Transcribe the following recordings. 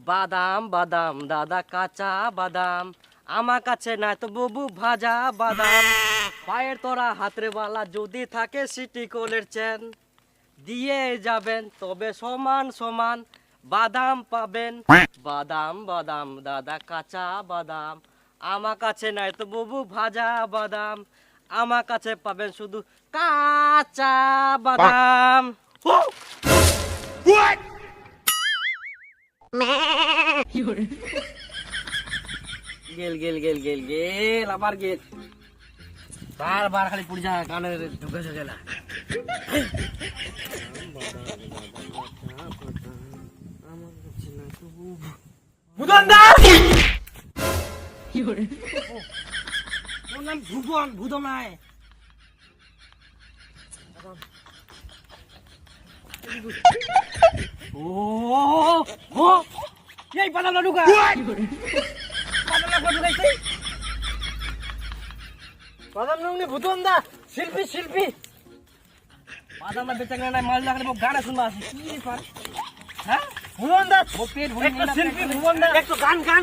বাদাম বাদাম দাদা কাঁচা বাদাম, আমার কাছে নাই তো বুবু ভাজা বাদাম। পায়ের তোরা হাতের বালা যদি থাকে সিটি কোলের চেন, দিয়ে যাবেন তবে সমান সমান বাদাম পাবেন। বাদাম বাদাম দাদা কাঁচা বাদাম, আমার কাছে নাই তো বুবু ভাজা বাদাম, আমার কাছে পাবেন শুধু কাঁচা বাদাম। গেল গেল গেল গেল গেল আবার গেল, বারবার খালি পুড়ি যা কানে ঢুকেছে গেলা। ওর নাম ভুবন, ভুদম নাই। ও এই বাদাম না ঢুকা, বাদাম না ঢুকাইছে, বাদাম নুনি ভুতন দা শিল্পী শিল্পী। বাদাম না বেচা নাই, মাল না খালি গান শুনবা আছে কি পার। হ্যাঁ ভুবন দা পেট ভরে একটা শিল্পী, ভুবন দা একটু গান গান।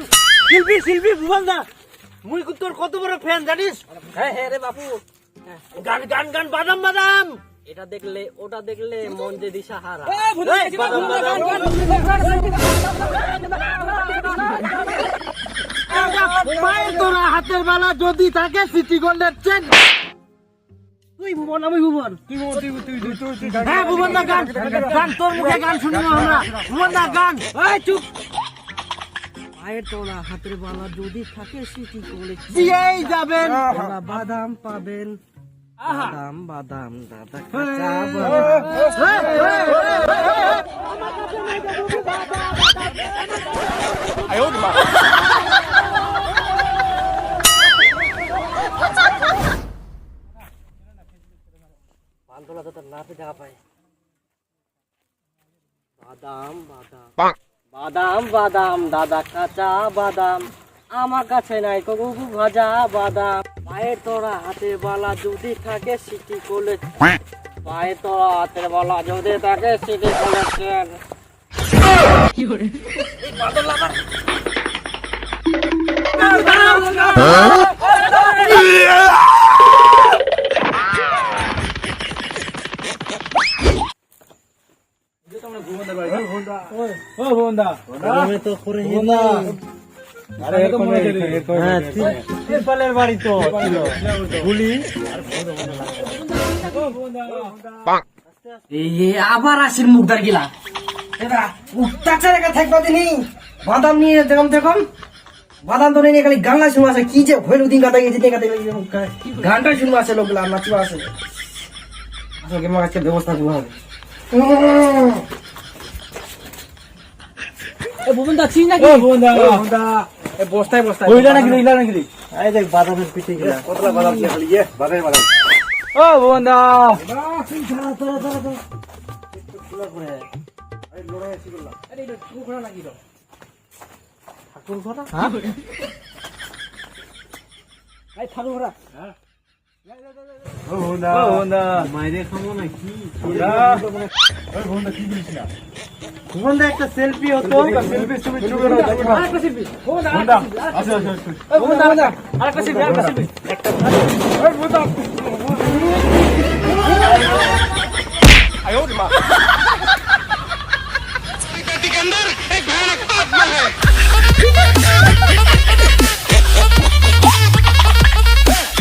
শিল্পী শিল্পী ভুবন দা, মুই তোর কত বড় ফ্যান জানিস? হ্যাঁ হ্যাঁ রে বাপু, গান গান গান বাদাম বাদাম। এটা দেখলে ওটা দেখলে মন যে দিশাহারা। তোরা হাতের বেলা যদি থাকে সিটি গোল্ডের চেন। তুই ভুবন আমি ভুবন, কি ভুবন তুই? হ্যাঁ ভুবন দা গান গান, তোর মুখে গান শুনবো আমরা। ভুবন দা গান। এই চুপ। পায়ের তোলা হাতের বেলা যদি থাকে সিটি গোল্ডের দিয়েই যাবেন, বাদাম পাবেন। বাদাম বাদাম দাদা কাঁচা বান্দোলা তো নাচে দেখা পায়। বাদাম বাদাম বাদাম বাদাম দাদা কাঁচা বাদাম, আমার কাছে নাই কবু ভাজা বাদাম। পায়ের তোরা হাতের বালা যদি থাকে সিটি কোলে, পায়ের তোরা হাতের বালা যদি থাকে সিটি কোলেছেন। বাড়ি তো আবার আসির মুখদার গিলা থাকবা দিনি। বাদাম নিয়ে দেখম দেখম, বাদাম তো নিয়ে খালি গান শুনবো আছে। কি যে ভইল দিন গাদা গেছে গানটা শুনবো আছে, লোকগুলা নাচবা আছে। আসলে আজকে ব্যবস্থা করবো হবে। ভুবনদা চিনি নাকি? বস্তায় বস্তায় ওইলা নাকি ওইলা নাকি? এই দেখ বাদামের পিঠে গিলা কতলা বাদাম দিয়ে খালি বাদামে বাদাম। ও ভুবনদা ছাড়া তোরা তোরা তো একটু খোলা করে আরে লড়াই আসি করলাম। আরে এটা ঠাকুর নাকি রে? ঠাকুর ঘোড়া? হ্যাঁ এই ঠাকুর ঘোড়া। হ্যাঁ ও ভুবনদা, ও ভুবনদা মাইরে খামো নাকি? ওই ভুবনদা কি বলছিস না? ভুবনদা একটা সেলফি হতো, সেলফি ছবি ছবি আরেকটা সেলফি। ভুবনদা আচ্ছা আচ্ছা ভুবনদা আরেকটা সেলফি, আরেকটা সেলফি একটা। ওই ভুবনদা আয় ওরে মা।